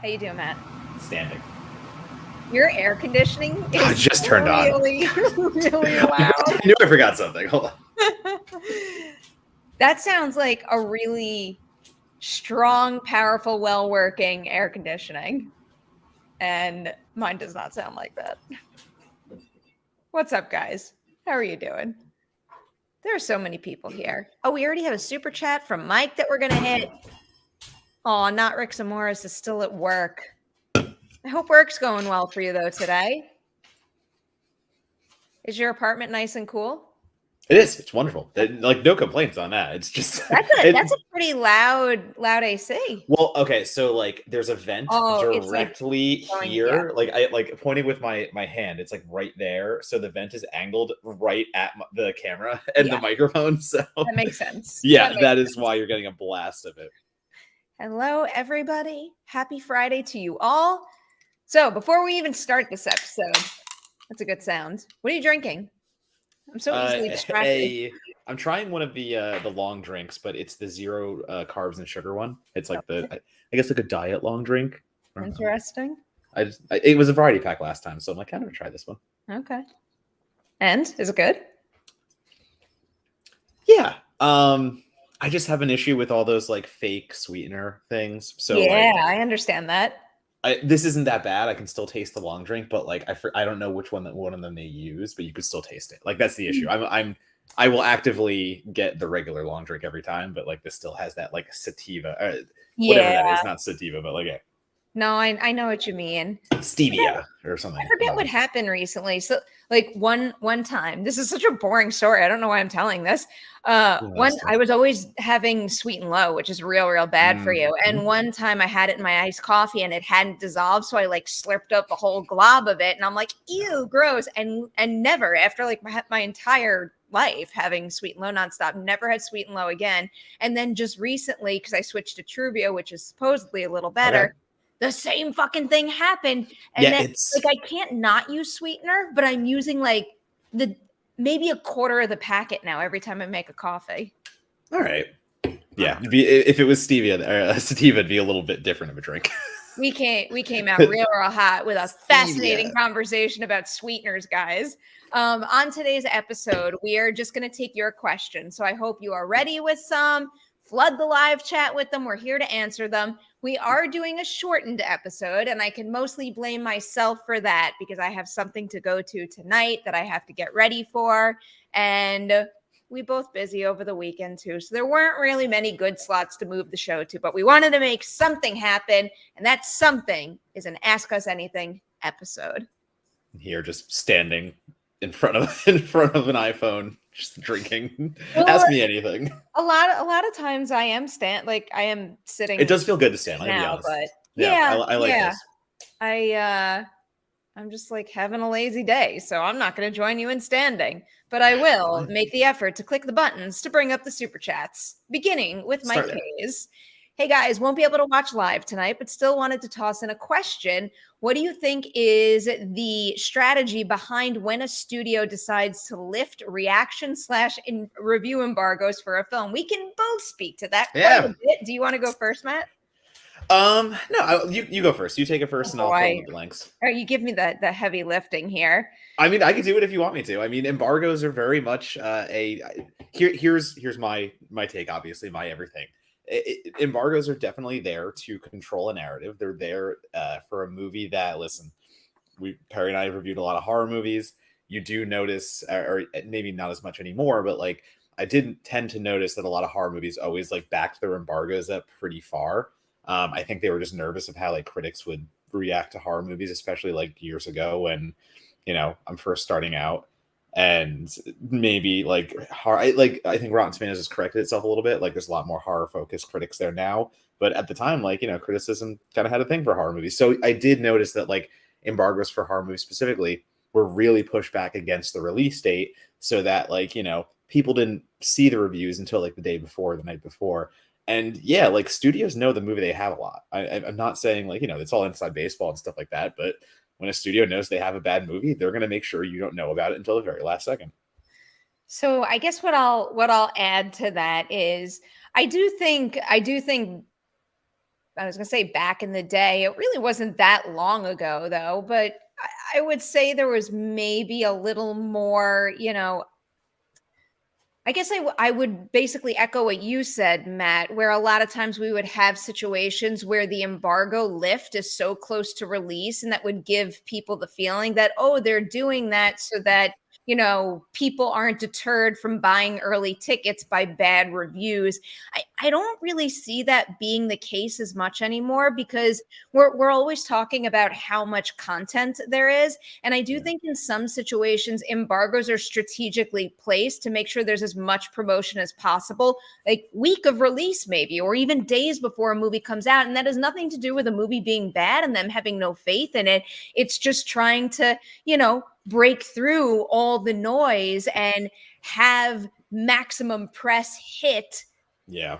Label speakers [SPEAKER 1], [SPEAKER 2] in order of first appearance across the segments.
[SPEAKER 1] How you doing, Matt?
[SPEAKER 2] Standing.
[SPEAKER 1] Your air conditioning is
[SPEAKER 2] just turned
[SPEAKER 1] really, really loud.
[SPEAKER 2] I knew I forgot something. Hold on.
[SPEAKER 1] That sounds like a really strong, powerful, well-working air conditioning. And mine does not sound like that. What's up, guys? How are you doing? There are so many people here. Oh, we already have a super chat from Mike that we're going to hit. Oh, not Rick Zamoras is still at work. I hope work's going well for you, though, today. Is your apartment nice and cool?
[SPEAKER 2] It is. It's wonderful. Like, no complaints on that. It's just
[SPEAKER 1] that's a pretty loud AC.
[SPEAKER 2] Well, okay, so like there's a vent directly here. Like I pointing with my hand. It's like right there. So the vent is angled right at the camera and the microphone. So
[SPEAKER 1] that makes sense.
[SPEAKER 2] Yeah, that is why you're getting a blast of it.
[SPEAKER 1] Hello, everybody. Happy Friday to you all. So before we even start this episode, that's a good sound. What are you drinking? I'm so easily distracted.
[SPEAKER 2] I'm trying one of the long drinks, but it's the zero carbs and sugar one. It's like I guess like a diet long drink.
[SPEAKER 1] Interesting.
[SPEAKER 2] It was a variety pack last time, so I'm like, I'm gonna try this one.
[SPEAKER 1] Okay. And is it good?
[SPEAKER 2] Yeah. I just have an issue with all those like fake sweetener things. So
[SPEAKER 1] yeah, I understand that.
[SPEAKER 2] This isn't that bad. I can still taste the long drink, but like I don't know which one of them they use, but you could still taste it. Like that's the issue. I will actively get the regular long drink every time, but like this still has that like sativa, whatever that is, not sativa, but like
[SPEAKER 1] No, I know what you mean.
[SPEAKER 2] Stevia or something.
[SPEAKER 1] I forget what happened recently. So like one time, this is such a boring story. I don't know why I'm telling this. I was always having sweet and low, which is real bad for you. And one time I had it in my iced coffee and it hadn't dissolved. So I like slurped up a whole glob of it and I'm like, ew, gross. And never after like my entire life having sweet and low nonstop, never had sweet and low again. And then just recently, because I switched to Truvio, which is supposedly a little better. Okay. The same fucking thing happened. And then like I can't not use sweetener, but I'm using like maybe a quarter of the packet now every time I make a coffee.
[SPEAKER 2] All right. Yeah. If it was stevia, sativa, it'd be a little bit different of a drink.
[SPEAKER 1] We came out real hot with a fascinating conversation about sweeteners, guys. On today's episode, we are just going to take your questions. So I hope you are ready with some. Flood the live chat with them. We're here to answer them. We are doing a shortened episode, and I can mostly blame myself for that because I have something to go to tonight that I have to get ready for. And we both busy over the weekend too. So there weren't really many good slots to move the show to, but we wanted to make something happen. And that something is an Ask Us Anything episode.
[SPEAKER 2] Here, just standing in front of an iPhone, just drinking. Ask me anything.
[SPEAKER 1] A lot of times I am sitting.
[SPEAKER 2] It does feel good to stand now,
[SPEAKER 1] but
[SPEAKER 2] I like this.
[SPEAKER 1] I'm just like having a lazy day, so I'm not going to join you in standing, but I will make the effort to click the buttons to bring up the super chats, beginning with Mike Hayes. Hey guys, won't be able to watch live tonight, but still wanted to toss in a question. What do you think is the strategy behind when a studio decides to lift reaction/review embargoes for a film? We can both speak to that quite a bit. Do you want to go first, Matt?
[SPEAKER 2] No, you go first. You take it first, and I'll fill in the blanks.
[SPEAKER 1] All right, you give me the heavy lifting here.
[SPEAKER 2] I mean, I can do it if you want me to. I mean, embargoes are very much here's my take. Obviously, my everything. Embargoes are definitely there to control a narrative. They're there for a movie that, listen, Perri and I have reviewed a lot of horror movies. You do notice, or maybe not as much anymore, but like I didn't tend to notice that a lot of horror movies always like backed their embargoes up pretty far. I think they were just nervous of how like critics would react to horror movies, especially like years ago when, I'm first starting out. And maybe like I think Rotten Tomatoes has corrected itself a little bit. Like there's a lot more horror focused critics there now, but at the time, like criticism kind of had a thing for horror movies. So I did notice that like embargoes for horror movies specifically were really pushed back against the release date, so that like people didn't see the reviews until like the day before, the night before. And yeah, like studios know the movie they have a lot. I'm not saying like it's all inside baseball and stuff like that, but when a studio knows they have a bad movie, they're going to make sure you don't know about it until the very last second.
[SPEAKER 1] So I guess what I'll add to that is I do think I was going to say back in the day. It really wasn't that long ago, though. But I would say there was maybe a little more, I guess I would basically echo what you said, Matt, where a lot of times we would have situations where the embargo lift is so close to release, and that would give people the feeling that, oh, they're doing that so that, people aren't deterred from buying early tickets by bad reviews. I don't really see that being the case as much anymore, because we're always talking about how much content there is. And I do think in some situations, embargoes are strategically placed to make sure there's as much promotion as possible, like week of release, maybe, or even days before a movie comes out. And that has nothing to do with a movie being bad and them having no faith in it. It's just trying to, break through all the noise and have maximum press hit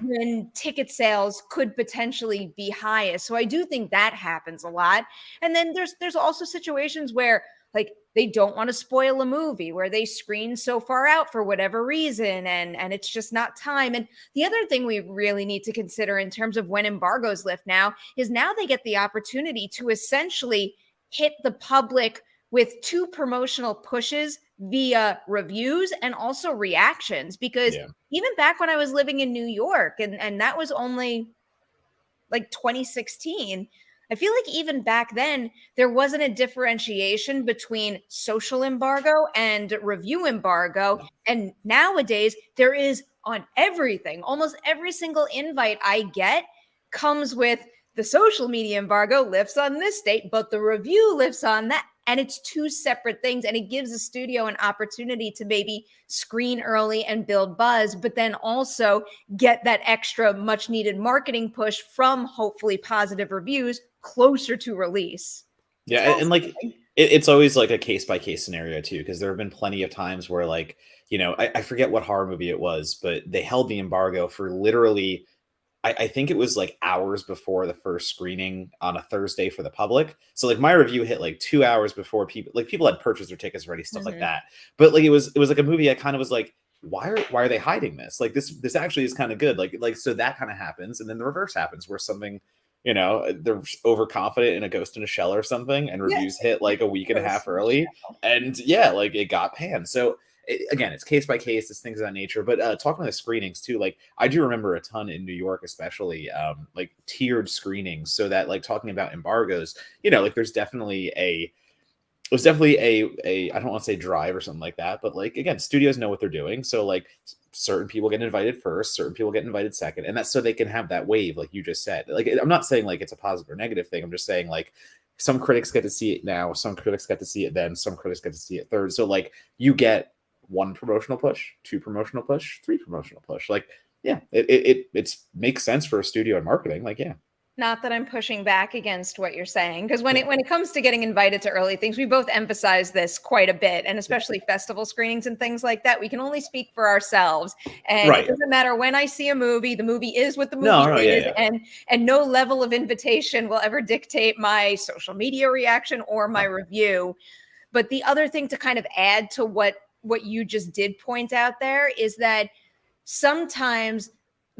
[SPEAKER 1] when ticket sales could potentially be highest. So I do think that happens a lot. And then there's also situations where, like, they don't want to spoil a movie, where they screen so far out for whatever reason, and it's just not time. And the other thing we really need to consider in terms of when embargoes lift now is now they get the opportunity to essentially hit the public with 2 promotional pushes via reviews and also reactions. Because even back when I was living in New York, and that was only like 2016, I feel like even back then, there wasn't a differentiation between social embargo and review embargo. And nowadays, there is on everything. Almost every single invite I get comes with the social media embargo lifts on this date, but the review lifts on that. And it's 2 separate things. And it gives the studio an opportunity to maybe screen early and build buzz, but then also get that extra much needed marketing push from hopefully positive reviews closer to release.
[SPEAKER 2] Yeah. And like, it's always like a case by case scenario too, because there have been plenty of times where, like, I forget what horror movie it was, but they held the embargo for literally, I think it was like hours before the first screening on a Thursday for the public. So like my review hit like 2 hours before people had purchased their tickets already, stuff like that. But like it was like a movie I kind of was like, why are they hiding this? Like this actually is kind of good. Like so that kind of happens, and then the reverse happens where something, they're overconfident in a Ghost in a Shell or something, and reviews hit like a week and a half early, and like it got panned. So again, it's case by case, it's things of that nature. But talking about the screenings too, like I do remember a ton in New York, especially like tiered screenings. So that, like, talking about embargoes, like there's definitely a I don't want to say drive or something like that, but like again, studios know what they're doing. So like certain people get invited first, certain people get invited second, and that's so they can have that wave, like you just said. Like I'm not saying like it's a positive or negative thing. I'm just saying like some critics get to see it now, some critics get to see it then, some critics get to see it third. So like you get 1 promotional push, 2 promotional push, 3 promotional push. Like, it makes sense for a studio and marketing. Like,
[SPEAKER 1] Not that I'm pushing back against what you're saying, because when it comes to getting invited to early things, we both emphasize this quite a bit, and especially festival screenings and things like that. We can only speak for ourselves, and it doesn't matter when I see a movie. The movie is what the movie is, and no level of invitation will ever dictate my social media reaction or my review. But the other thing to kind of add to what you just did point out there is that sometimes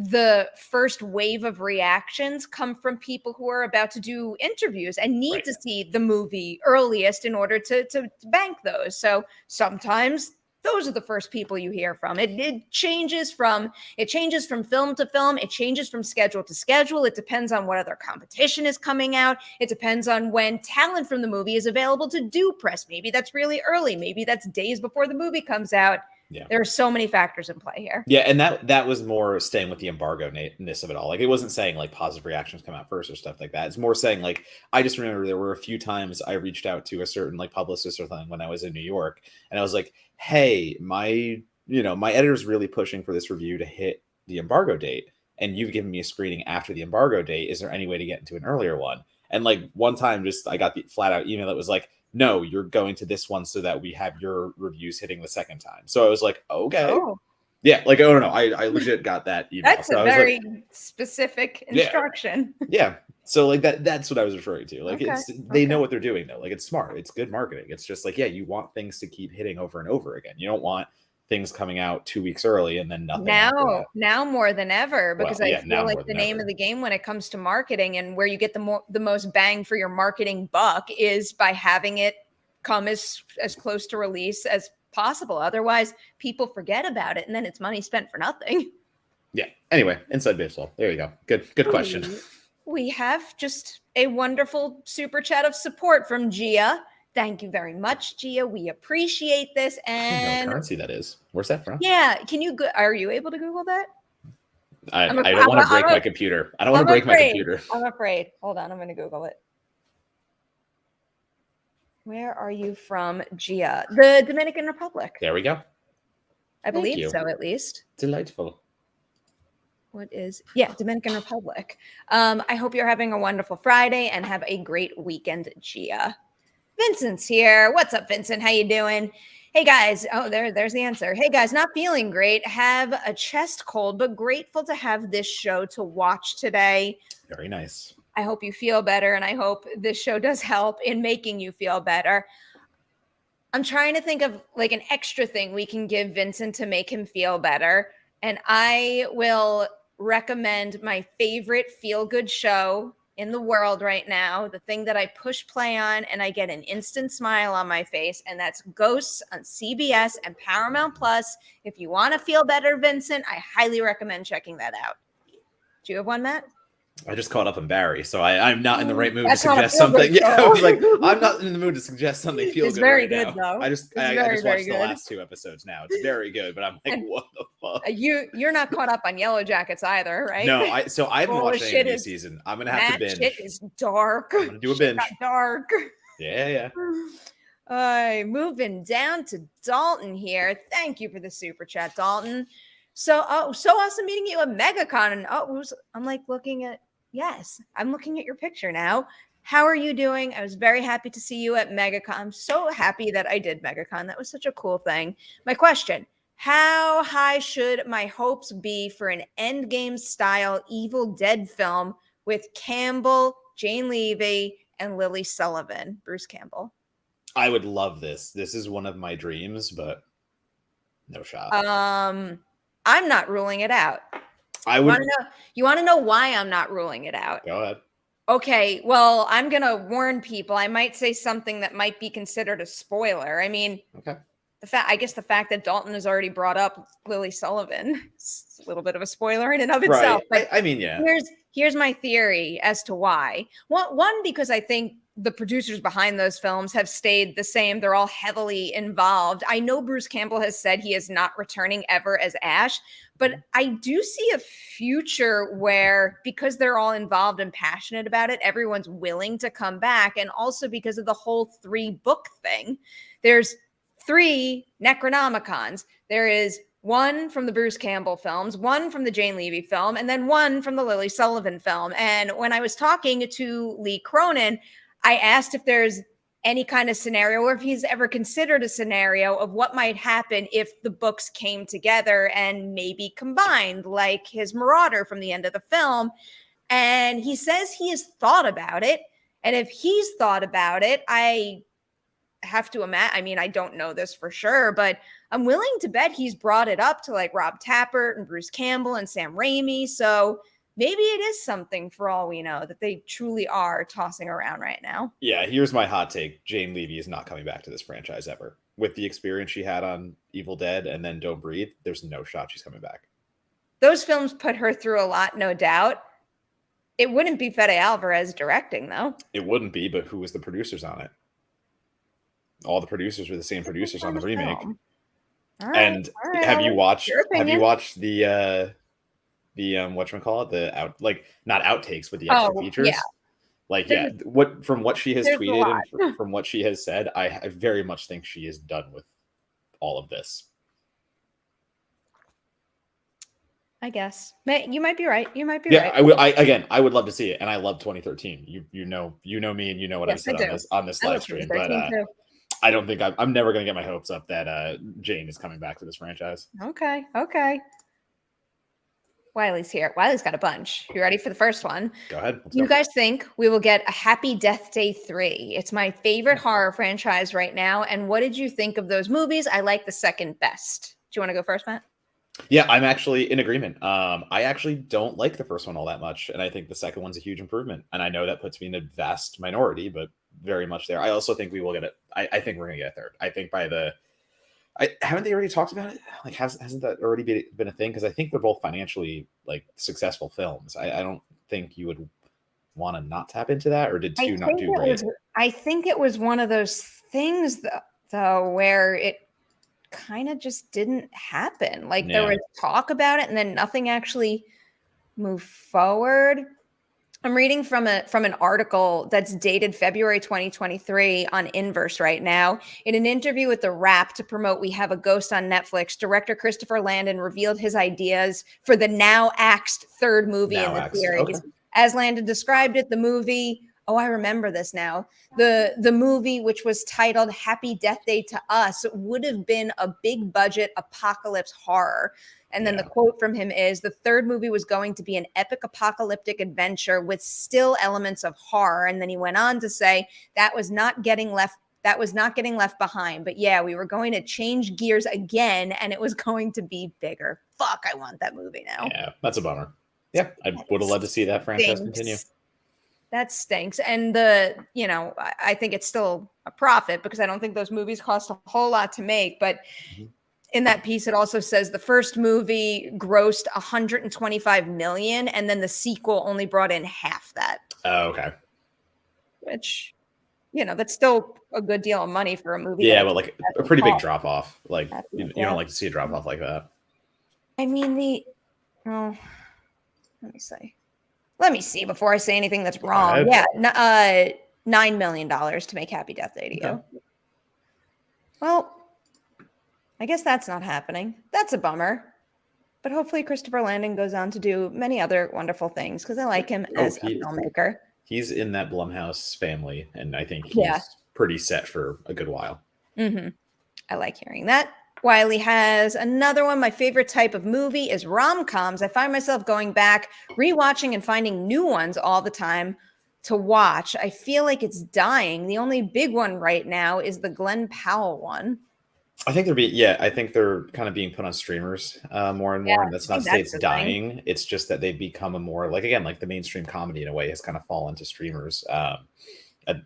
[SPEAKER 1] the first wave of reactions come from people who are about to do interviews and need to see the movie earliest in order to bank those. So sometimes those are the first people you hear from. It changes from film to film. It changes from schedule to schedule. It depends on what other competition is coming out. It depends on when talent from the movie is available to do press. Maybe that's really early. Maybe that's days before the movie comes out. There are so many factors in play here.
[SPEAKER 2] And that was more staying with the embargo-ness of it all. Like it wasn't saying like positive reactions come out first or stuff like that. It's more saying like, I just remember there were a few times I reached out to a certain like publicist or something when I was in New York, and I was like, hey, my editor's really pushing for this review to hit the embargo date, and you've given me a screening after the embargo date. Is there any way to get into an earlier one? And like one time, just I got the flat out email that was like, no, you're going to this one so that we have your reviews hitting the second time. So I was like, okay. Yeah, like, oh, no, I legit got that email.
[SPEAKER 1] That's a very specific instruction.
[SPEAKER 2] Yeah. So like that's what I was referring to. Like they know what they're doing though. Like it's smart. It's good marketing. It's just like, you want things to keep hitting over and over again. You don't want things coming out 2 weeks early and then nothing after that.
[SPEAKER 1] Now more than ever, because I feel like the name
[SPEAKER 2] ever.
[SPEAKER 1] of the game when it comes to marketing and where you get the most bang for your marketing buck is by having it come as close to release as possible. Otherwise, people forget about it and then it's money spent for nothing.
[SPEAKER 2] Yeah. Anyway, inside baseball. There you go. Good question.
[SPEAKER 1] We have just a wonderful super chat of support from Gia. Thank you very much, Gia. We appreciate this. And
[SPEAKER 2] I don't know what currency that is. Where's that from?
[SPEAKER 1] Yeah, are you able to Google that?
[SPEAKER 2] I don't want to break my computer. I don't want to break my computer.
[SPEAKER 1] I'm afraid. Hold on, I'm going to Google it. Where are you from, Gia? The Dominican Republic.
[SPEAKER 2] There we go.
[SPEAKER 1] I believe so, at least.
[SPEAKER 2] Delightful.
[SPEAKER 1] Dominican Republic. I hope you're having a wonderful Friday and have a great weekend, Gia. Vincent's here. What's up, Vincent? How you doing? Hey guys. Oh, there's the answer. Hey guys, not feeling great. Have a chest cold, but grateful to have this show to watch today.
[SPEAKER 2] Very nice.
[SPEAKER 1] I hope you feel better, and I hope this show does help in making you feel better. I'm trying to think of like an extra thing we can give Vincent to make him feel better, and I will recommend my favorite feel-good show in the world right now, the thing that I push play on and I get an instant smile on my face, and that's Ghosts on CBS and Paramount Plus. If you want to feel better, Vincent, I highly recommend checking that out. Do you have one, Matt?
[SPEAKER 2] I just caught up on Barry, so I'm not in the right mood to suggest something. Yeah, I was like, I'm not in the mood to suggest something feel
[SPEAKER 1] it's
[SPEAKER 2] good
[SPEAKER 1] very
[SPEAKER 2] right
[SPEAKER 1] good
[SPEAKER 2] now.
[SPEAKER 1] Though.
[SPEAKER 2] I just watched the last 2 episodes now. It's very good, but I'm like,
[SPEAKER 1] and
[SPEAKER 2] what the fuck?
[SPEAKER 1] You're not caught up on Yellow Jackets either, right?
[SPEAKER 2] No, I haven't watched any of this season. I'm gonna have to binge.
[SPEAKER 1] Shit is dark.
[SPEAKER 2] I'm gonna do a binge.
[SPEAKER 1] Dark.
[SPEAKER 2] Yeah.
[SPEAKER 1] Moving down to Dalton here. Thank you for the super chat, Dalton. So awesome meeting you at MegaCon. I'm like looking at. Yes, I'm looking at your picture now. How are you doing? I was very happy to see you at MegaCon. I'm so happy that I did MegaCon. That was such a cool thing. My question, how high should my hopes be for an Endgame style Evil Dead film with Campbell, Jane Levy, and Lily Sullivan? Bruce Campbell.
[SPEAKER 2] I would love this. This is one of my dreams, but no shot.
[SPEAKER 1] I'm not ruling it out.
[SPEAKER 2] I would.
[SPEAKER 1] You want to know why I'm not ruling it out?
[SPEAKER 2] Go ahead.
[SPEAKER 1] Okay, well, I'm going to warn people. I might say something that might be considered a spoiler. I mean,
[SPEAKER 2] okay.
[SPEAKER 1] I guess the fact that Dalton has already brought up Lily Sullivan is a little bit of a spoiler in and of itself.
[SPEAKER 2] Right. I mean, yeah.
[SPEAKER 1] Here's my theory as to why. One, because I think the producers behind those films have stayed the same. They're all heavily involved. I know Bruce Campbell has said he is not returning ever as Ash, but I do see a future where, because they're all involved and passionate about it, everyone's willing to come back. And also because of the whole 3-book thing. There's 3 Necronomicons. There is 1 from the Bruce Campbell films, 1 from the Jane Levy film, and then 1 from the Lily Sullivan film. And when I was talking to Lee Cronin, I asked if there's any kind of scenario, or if he's ever considered a scenario of what might happen if the books came together and maybe combined, like his Marauder from the end of the film. And he says he has thought about it. And if he's thought about it, I have to imagine, I mean, I don't know this for sure, but I'm willing to bet he's brought it up to like Rob Tappert and Bruce Campbell and Sam Raimi. So maybe it is something, for all we know, that they truly are tossing around right now.
[SPEAKER 2] Yeah, here's my hot take. Jane Levy is not coming back to this franchise ever. With the experience she had on Evil Dead and then Don't Breathe, there's no shot she's coming back.
[SPEAKER 1] Those films put her through a lot, no doubt. It wouldn't be Fede Alvarez directing, though.
[SPEAKER 2] It wouldn't be, but who was the producers on it? All the producers were the same producers on the remake.
[SPEAKER 1] All right,
[SPEAKER 2] have you watched the whatchamacallit, the not outtakes, but the extra features? Yeah. From what she has tweeted and from what she has said, I very much think she is done with all of this.
[SPEAKER 1] I guess you might be right. Right.
[SPEAKER 2] Yeah, I would love to see it, and I love 2013. You know me, and you know what I've said on this live stream. But I don't think I'm never going to get my hopes up that Jane is coming back to this franchise.
[SPEAKER 1] Okay. Wiley's here. Wiley's got a bunch. You ready for the first one?
[SPEAKER 2] Go ahead.
[SPEAKER 1] Do you guys think we will get a Happy Death Day 3? It's my favorite horror franchise right now. And what did you think of those movies? I like the second best. you want to go first, Matt?
[SPEAKER 2] Yeah, I'm actually in agreement. I actually don't like the first one all that much, and I think the second one's a huge improvement. And I know that puts me in a vast minority, but very much there. I also think we will get it. I think we're gonna get a third. I think by the haven't they already talked about it? Like, hasn't that already been a thing? Because I think they're both financially like successful films. I don't think you would want to not tap into that, or did two not do great?
[SPEAKER 1] I think it was one of those things though where it kind of just didn't happen. Like there was talk about it and then nothing actually moved forward. I'm reading from an article that's dated February 2023 on Inverse right now. In an interview with The Wrap to promote We Have a Ghost on Netflix, director Christopher Landon revealed his ideas for the now axed third movie in the series. Okay. As Landon described it, the movie, I remember this now. The movie, which was titled Happy Death Day to Us, would have been a big budget apocalypse horror. And then the quote from him is, the third movie was going to be an epic apocalyptic adventure with still elements of horror. And then he went on to say that was not getting left behind. But yeah, we were going to change gears again and it was going to be bigger. Fuck, I want that movie now.
[SPEAKER 2] Yeah, that's a bummer. Yeah, I would have loved to see that franchise continue.
[SPEAKER 1] That stinks. And I think it's still a profit because I don't think those movies cost a whole lot to make. But in that piece, it also says the first movie grossed $125 million, and then the sequel only brought in half that.
[SPEAKER 2] Oh, okay.
[SPEAKER 1] Which, that's still a good deal of money for a movie.
[SPEAKER 2] Yeah, but like a pretty big drop off. Like you don't like to see a drop off like that.
[SPEAKER 1] I mean, let me see before I say anything that's wrong. Yeah, $9 million to make Happy Death Day to You. Well, I guess that's not happening. That's a bummer. But hopefully Christopher Landon goes on to do many other wonderful things because I like him as a filmmaker.
[SPEAKER 2] He's in that Blumhouse family, and I think he's pretty set for a good while.
[SPEAKER 1] I like hearing that. Wiley has another one. My favorite type of movie is rom-coms. I find myself going back, rewatching, and finding new ones all the time to watch. I feel like it's dying. The only big one right now is the Glenn Powell one.
[SPEAKER 2] I think they're kind of being put on streamers more and more. And that's not to say it's dying. It's just that they've become a more like the mainstream comedy in a way has kind of fallen to streamers.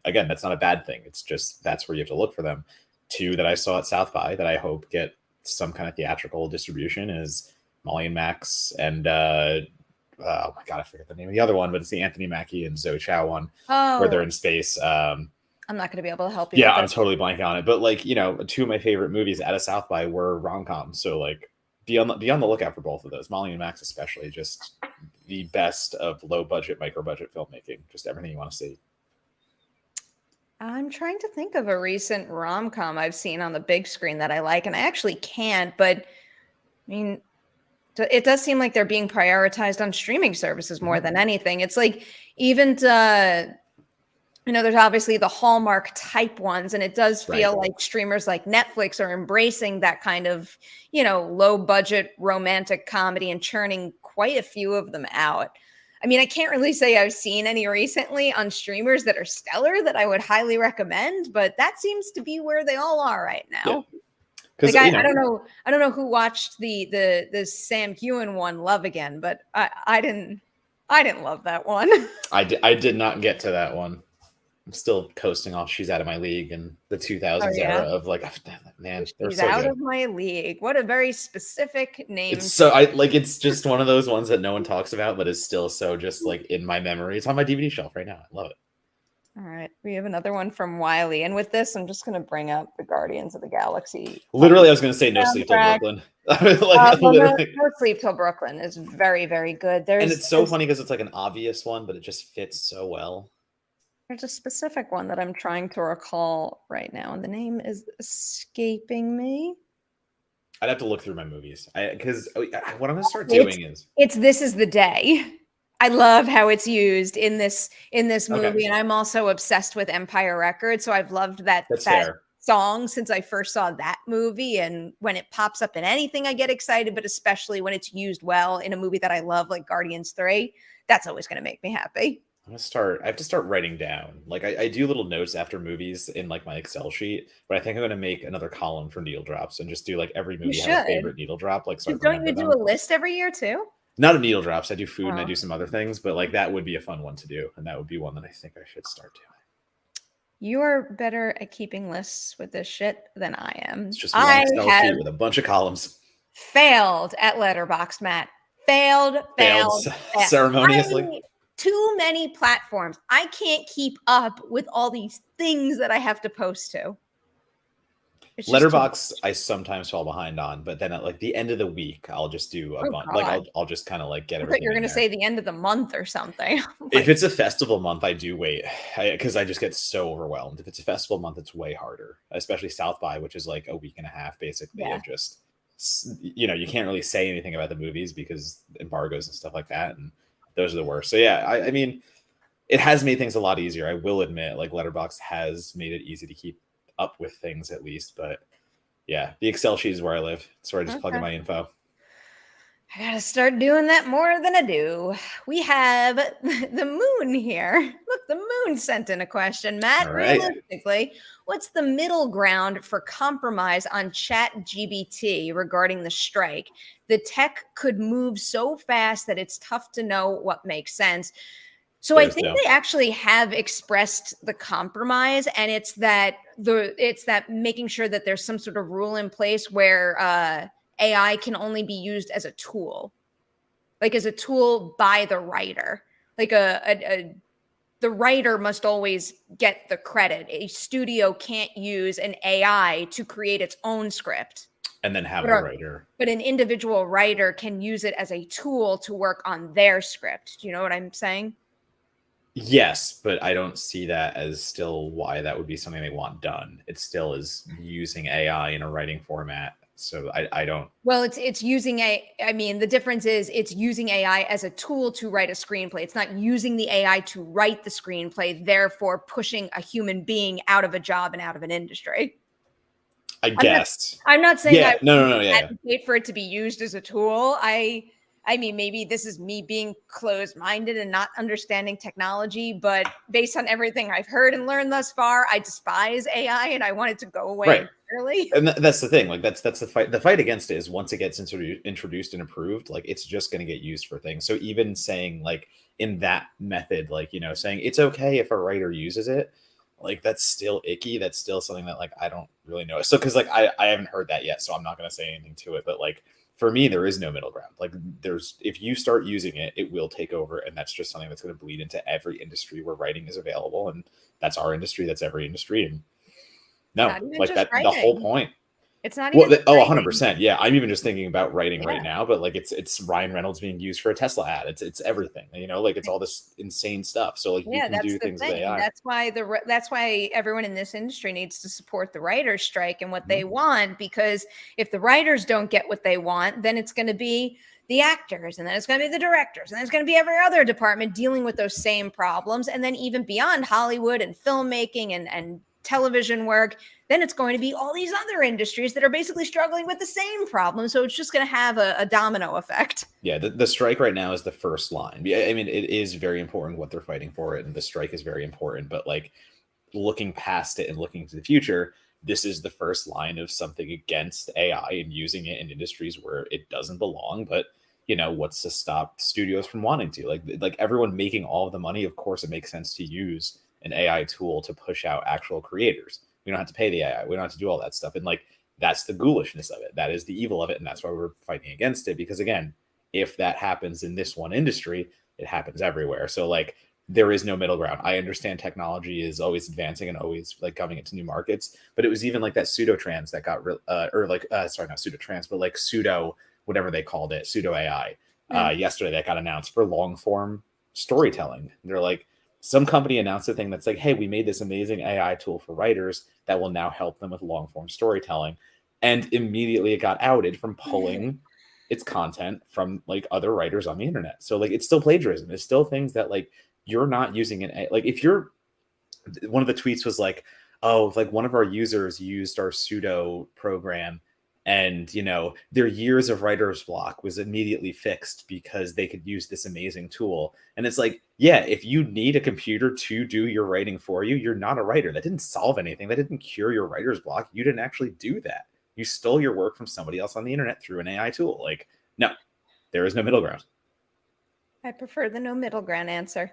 [SPEAKER 2] Again, that's not a bad thing. It's just that's where you have to look for them. Two that I saw at South by that I hope get some kind of theatrical distribution is Molly and Max and oh my god, I forget the name of the other one, but it's the Anthony Mackie and Zoe Chow one where they're in space.
[SPEAKER 1] I'm not going to be able to help you.
[SPEAKER 2] Yeah, I'm totally blanking on it. But two of my favorite movies out of South by were rom-coms. So be on the lookout for both of those. Molly and Max especially, just the best of low budget, micro budget filmmaking. Just everything you want to see.
[SPEAKER 1] I'm trying to think of a recent rom-com I've seen on the big screen that I like, and I actually can't. But I mean, it does seem like they're being prioritized on streaming services more than anything. It's like even there's obviously the Hallmark type ones, and it does feel like streamers like Netflix are embracing that kind of, low budget romantic comedy and churning quite a few of them out. I mean, I can't really say I've seen any recently on streamers that are stellar that I would highly recommend, but that seems to be where they all are right now. Yeah. I don't know who watched the Sam Heughan one, Love Again, but I didn't love that one.
[SPEAKER 2] I did not get to that one. I'm still coasting off She's Out of My League and the 2000s era of man,
[SPEAKER 1] She's so Out of My League. What a very specific name.
[SPEAKER 2] It's so it's just one of those ones that no one talks about, but is still so just in my memory. It's on my DVD shelf right now. I love it.
[SPEAKER 1] All right. We have another one from Wiley. And with this, I'm just going to bring up the Guardians of the Galaxy.
[SPEAKER 2] Literally, I was going to say No Sleep Till Brooklyn.
[SPEAKER 1] No Sleep Till Brooklyn is very, very good.
[SPEAKER 2] And it's so funny because it's an obvious one, but it just fits so well.
[SPEAKER 1] There's a specific one that I'm trying to recall right now, and the name is escaping me.
[SPEAKER 2] I'd have to look through my movies because what I'm going to start doing is
[SPEAKER 1] This Is the Day. I love how it's used in this movie, and I'm also obsessed with Empire Records, so I've loved that song since I first saw that movie. And when it pops up in anything, I get excited, but especially when it's used well in a movie that I love, like Guardians 3, that's always going to make me happy.
[SPEAKER 2] I have to start writing down. Like I do little notes after movies in like my Excel sheet, but I think I'm gonna make another column for needle drops and just do like every
[SPEAKER 1] You
[SPEAKER 2] movie have a
[SPEAKER 1] should.
[SPEAKER 2] favorite needle drop, like so I
[SPEAKER 1] Don't
[SPEAKER 2] remember
[SPEAKER 1] you do
[SPEAKER 2] them.
[SPEAKER 1] a list every year too?
[SPEAKER 2] Not a needle drops. I do food and I
[SPEAKER 1] Oh.
[SPEAKER 2] do some other things, but like that would be a fun one to do, and that would be one that I think I should start doing.
[SPEAKER 1] You are better at keeping lists with this shit than I
[SPEAKER 2] It's
[SPEAKER 1] am.
[SPEAKER 2] just one
[SPEAKER 1] I
[SPEAKER 2] Excel
[SPEAKER 1] have
[SPEAKER 2] sheet with a bunch of columns.
[SPEAKER 1] failed at Letterboxd, Matt. Failed,
[SPEAKER 2] Failed
[SPEAKER 1] failed, failed.
[SPEAKER 2] ceremoniously.
[SPEAKER 1] Too many platforms. I can't keep up with all these things that I have to post to. It's just too
[SPEAKER 2] Letterbox,
[SPEAKER 1] much.
[SPEAKER 2] I sometimes fall behind on, but then at like the end of the week, I'll just do a
[SPEAKER 1] Oh
[SPEAKER 2] bunch. Like
[SPEAKER 1] God.
[SPEAKER 2] I'll just kind of like get
[SPEAKER 1] I thought you
[SPEAKER 2] everything
[SPEAKER 1] were
[SPEAKER 2] in
[SPEAKER 1] gonna
[SPEAKER 2] there.
[SPEAKER 1] say the end of the month or something.
[SPEAKER 2] If
[SPEAKER 1] Like,
[SPEAKER 2] it's a festival month, I do wait because I just get so overwhelmed. If it's a festival month, it's way harder, especially South by, which is like a week and a half basically
[SPEAKER 1] yeah.
[SPEAKER 2] of just, you can't really say anything about the movies because embargoes and stuff like that. And those are the worst. So yeah, I mean, it has made things a lot easier. I will admit, like Letterboxd has made it easy to keep up with things at least. But yeah, the Excel sheet is where I live. It's where I just plug in
[SPEAKER 1] Okay.
[SPEAKER 2] my info.
[SPEAKER 1] I gotta start doing that more than I do. We have the moon here. Look, the moon sent in a question.
[SPEAKER 2] All
[SPEAKER 1] Matt,
[SPEAKER 2] right.
[SPEAKER 1] realistically, what's the middle ground for compromise on Chat GBT regarding the strike? The tech could move so fast that it's tough to know what makes sense. So I
[SPEAKER 2] There's
[SPEAKER 1] think
[SPEAKER 2] no.
[SPEAKER 1] they actually have expressed the compromise, and it's that making sure that there's some sort of rule in place where AI can only be used as a tool, like as a tool by the writer. Like the writer must always get the credit. A studio can't use an AI to create its own script,
[SPEAKER 2] And then have
[SPEAKER 1] but,
[SPEAKER 2] the
[SPEAKER 1] a,
[SPEAKER 2] writer.
[SPEAKER 1] but an individual writer can use it as a tool to work on their script. Do you know what I'm saying?
[SPEAKER 2] Yes, but I don't see that as still why that would be something they want done. It still is using AI in a writing format. So I don't.
[SPEAKER 1] Well, it's using I mean, the difference is it's using AI as a tool to write a screenplay. It's not using the AI to write the screenplay, therefore pushing a human being out of a job and out of an industry.
[SPEAKER 2] I
[SPEAKER 1] I'm not
[SPEAKER 2] guess.
[SPEAKER 1] I'm not saying I
[SPEAKER 2] Yeah. No. No.
[SPEAKER 1] wouldn't
[SPEAKER 2] No. Yeah. Yeah.
[SPEAKER 1] advocate for it to be used as a tool. I mean, maybe this is me being closed-minded and not understanding technology, but based on everything I've heard and learned thus far, I despise AI and I want it to go away
[SPEAKER 2] Right.
[SPEAKER 1] entirely.
[SPEAKER 2] And that's the thing. Like that's the fight. The fight against it is once it gets introduced and approved, like it's just going to get used for things. So even saying like in that method, like saying it's okay if a writer uses it, like that's still icky. That's still something that like I don't really know. So because like I haven't heard that yet, so I'm not going to say anything to it. But like for me, there is no middle ground. Like there's if you start using it, it will take over, and that's just something that's going to bleed into every industry where writing is available, and that's our industry. That's every industry, and no,
[SPEAKER 1] Not even
[SPEAKER 2] like
[SPEAKER 1] just
[SPEAKER 2] that. The whole
[SPEAKER 1] writing.
[SPEAKER 2] point.
[SPEAKER 1] It's not
[SPEAKER 2] Well,
[SPEAKER 1] even just writing.
[SPEAKER 2] 100%. Yeah, I'm even just thinking about writing right
[SPEAKER 1] Yeah.
[SPEAKER 2] now, but like it's Ryan Reynolds being used for a Tesla ad. It's everything. Like it's all this insane stuff. So like you
[SPEAKER 1] Yeah,
[SPEAKER 2] can
[SPEAKER 1] that's
[SPEAKER 2] do
[SPEAKER 1] the
[SPEAKER 2] things with
[SPEAKER 1] thing.
[SPEAKER 2] AI.
[SPEAKER 1] That's why everyone in this industry needs to support the writers' strike and what they
[SPEAKER 2] Mhm.
[SPEAKER 1] want. Because if the writers don't get what they want, then it's going to be the actors, and then it's going to be the directors, and then it's going to be every other department dealing with those same problems. And then even beyond Hollywood and filmmaking and television work, then it's going to be all these other industries that are basically struggling with the same problem. So it's just going to have a domino effect.
[SPEAKER 2] Yeah, the strike right now is the first line. Yeah, I mean, it is very important what they're fighting for, and the strike is very important. But like looking past it and looking to the future, this is the first line of something against AI and using it in industries where it doesn't belong. But what's to stop studios from wanting to? Like everyone making all of the money, of course, it makes sense to use an AI tool to push out actual creators. We don't have to pay the AI. We don't have to do all that stuff. And like that's the ghoulishness of it. That is the evil of it. And that's why we're fighting against it. Because again, if that happens in this one industry, it happens everywhere. So like there is no middle ground. I understand technology is always advancing and always like coming into new markets, but it was even like that pseudo trans that got or like sorry, not pseudo trans, but like pseudo whatever they called it, pseudo AI
[SPEAKER 1] Mm.
[SPEAKER 2] yesterday that got announced for long form storytelling. They're like some company announced a thing that's like, hey, we made this amazing AI tool for writers that will now help them with long form storytelling, and immediately it got outed from pulling its content from like other writers on the internet. So like it's still plagiarism. It's still things that like you're not using it. Like if you're one of the tweets was like, oh, like one of our users used our pseudo program And, their years of writer's block was immediately fixed because they could use this amazing tool. And it's like, yeah, if you need a computer to do your writing for you, you're not a writer. That didn't solve anything. That didn't cure your writer's block. You didn't actually do that. You stole your work from somebody else on the internet through an AI tool. Like, no, there is no middle ground.
[SPEAKER 1] I prefer the no middle ground answer.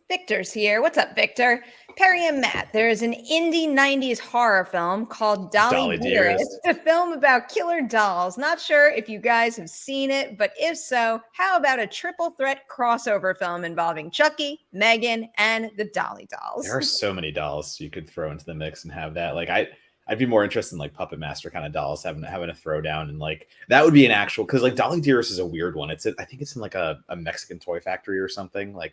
[SPEAKER 1] Victor's here. What's up, Victor? Perri and Matt, there is an indie 90s horror film called Dolly Dearest, a film about killer dolls. Not sure if you guys have seen it, but if so, how about a triple threat crossover film involving Chucky, Megan, and the Dolly dolls?
[SPEAKER 2] There are so many dolls you could throw into the mix and have that. Like, I'd be more interested in like Puppet Master kind of dolls having a throwdown, and like that would be an actual, because like Dolly Dearest is a weird one. I think it's in like a Mexican toy factory or something. Like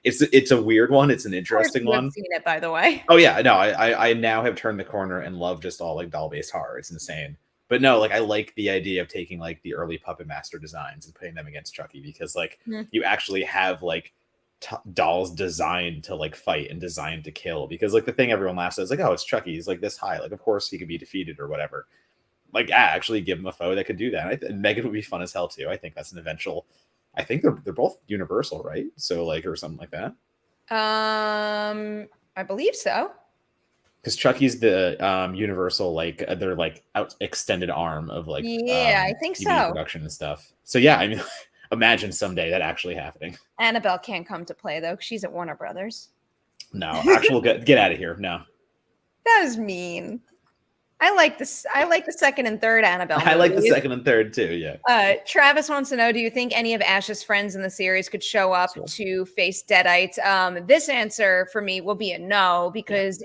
[SPEAKER 2] it's a weird one. It's an interesting one.
[SPEAKER 1] I've seen it, by the way.
[SPEAKER 2] Oh yeah, no, I now have turned the corner and love just all like doll based horror. It's insane. But no, like I like the idea of taking like the early Puppet Master designs and putting them against Chucky, because like you actually have like dolls designed to like fight and designed to kill, because like the thing everyone laughs at is like, oh, it's Chucky, he's like this high, like of course he could be defeated or whatever. Like actually give him a foe that could do that. And Megan would be fun as hell too. I think that's an eventual, I think they're both Universal, right? So like, or something like that.
[SPEAKER 1] I believe so,
[SPEAKER 2] because Chucky's the Universal, like they're like out extended arm of like
[SPEAKER 1] I think
[SPEAKER 2] TV
[SPEAKER 1] so,
[SPEAKER 2] production and stuff. So yeah, I mean imagine someday that actually happening.
[SPEAKER 1] Annabelle can't come to play though, she's at Warner Brothers.
[SPEAKER 2] No, actual get out of here. No,
[SPEAKER 1] that was mean. I like the second and third Annabelle movies.
[SPEAKER 2] I like the second and third too. Yeah.
[SPEAKER 1] Travis wants to know: do you think any of Ash's friends in the series could show up to face Deadites? This answer for me will be a no, because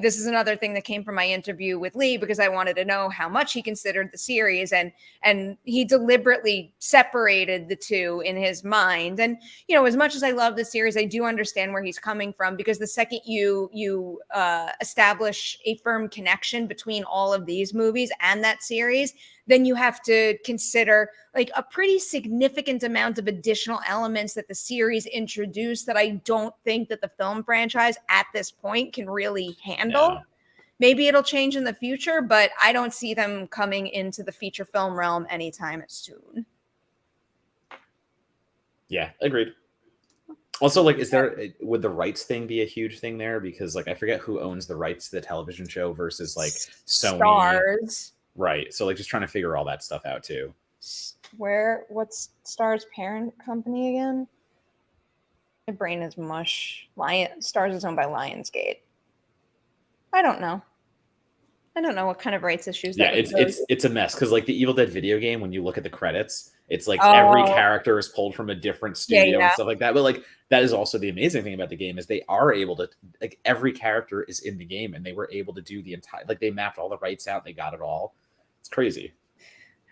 [SPEAKER 1] this is another thing that came from my interview with Lee, because I wanted to know how much he considered the series, and he deliberately separated the two in his mind. And as much as I love the series, I do understand where he's coming from, because the second you establish a firm connection between all of these movies and that series, then you have to consider like a pretty significant amount of additional elements that the series introduced that I don't think that the film franchise at this point can really handle. Yeah. Maybe it'll change in the future, but I don't see them coming into the feature film realm anytime soon.
[SPEAKER 2] Yeah, agreed. Also, like, would the rights thing be a huge thing there? Because like, I forget who owns the rights to the television show versus like Sony.
[SPEAKER 1] Stars.
[SPEAKER 2] Right. So like just trying to figure all that stuff out too.
[SPEAKER 1] What's Star's parent company again? My brain is mush. Stars is owned by Lionsgate. I don't know what kind of rights issues.
[SPEAKER 2] Yeah, it's a mess, because like the Evil Dead video game, when you look at the credits, it's like every character is pulled from a different studio and stuff like that. But like that is also the amazing thing about the game, is they are able to, like, every character is in the game, and they were able to do the entire, like they mapped all the rights out, they got it all. It's crazy.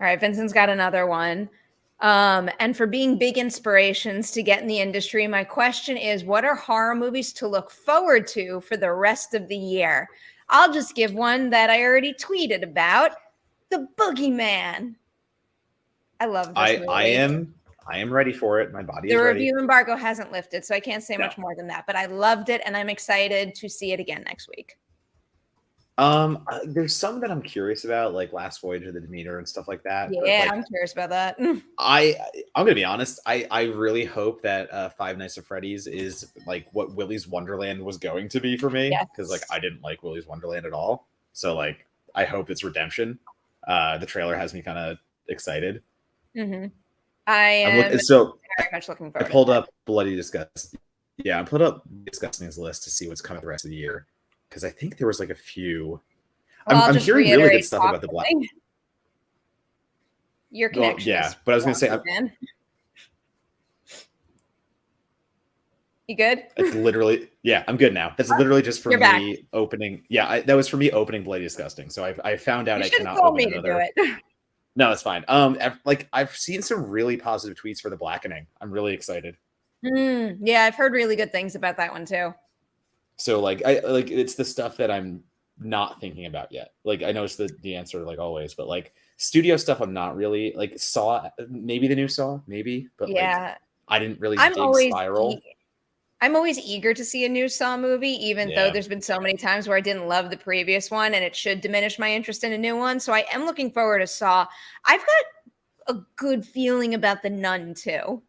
[SPEAKER 1] All right, Vincent's got another one. And for being big inspirations to get in the industry, my question is, what are horror movies to look forward to for the rest of the year? I'll just give one that I already tweeted about: The Boogeyman. I love this movie.
[SPEAKER 2] I am ready for it. My body is ready.
[SPEAKER 1] The review embargo hasn't lifted, so I can't say much more than that. But I loved it, and I'm excited to see it again next week.
[SPEAKER 2] There's some that I'm curious about, like Last Voyage of the Demeter and stuff like that.
[SPEAKER 1] Yeah,
[SPEAKER 2] like,
[SPEAKER 1] I'm curious about that.
[SPEAKER 2] I'm gonna be honest. I really hope that Five Nights at Freddy's is like what Willy's Wonderland was going to be for me, because like I didn't like Willy's Wonderland at all. So like I hope it's redemption. The trailer has me kind of excited.
[SPEAKER 1] Mm-hmm. I am very much looking forward.
[SPEAKER 2] I pulled up Bloody Disgusting. Yeah, I pulled up Disgusting's list to see what's coming the rest of the year, because I think there was like a few.
[SPEAKER 1] Well,
[SPEAKER 2] I'm hearing really good stuff about the Black.
[SPEAKER 1] Your connection.
[SPEAKER 2] Well, yeah, but I was going to say,
[SPEAKER 1] you good?
[SPEAKER 2] It's literally, yeah, I'm good now. That's literally just for me opening. Yeah, that was for me opening Bloody Disgusting. So I found out I cannot open another. No, it's fine. Like I've seen some really positive tweets for The Blackening. I'm really excited.
[SPEAKER 1] Yeah, I've heard really good things about that one too.
[SPEAKER 2] So like it's the stuff that I'm not thinking about yet. Like I know it's the answer like always, but like studio stuff I'm not really like. Saw, maybe the new Saw, maybe, but yeah, like, I didn't really dig Spiral.
[SPEAKER 1] I'm always eager to see a new Saw movie, even though
[SPEAKER 2] Yeah.
[SPEAKER 1] there's been so many times where I didn't love the previous one and it should diminish my interest in a new one. So I am looking forward to Saw. I've got a good feeling about The Nun too.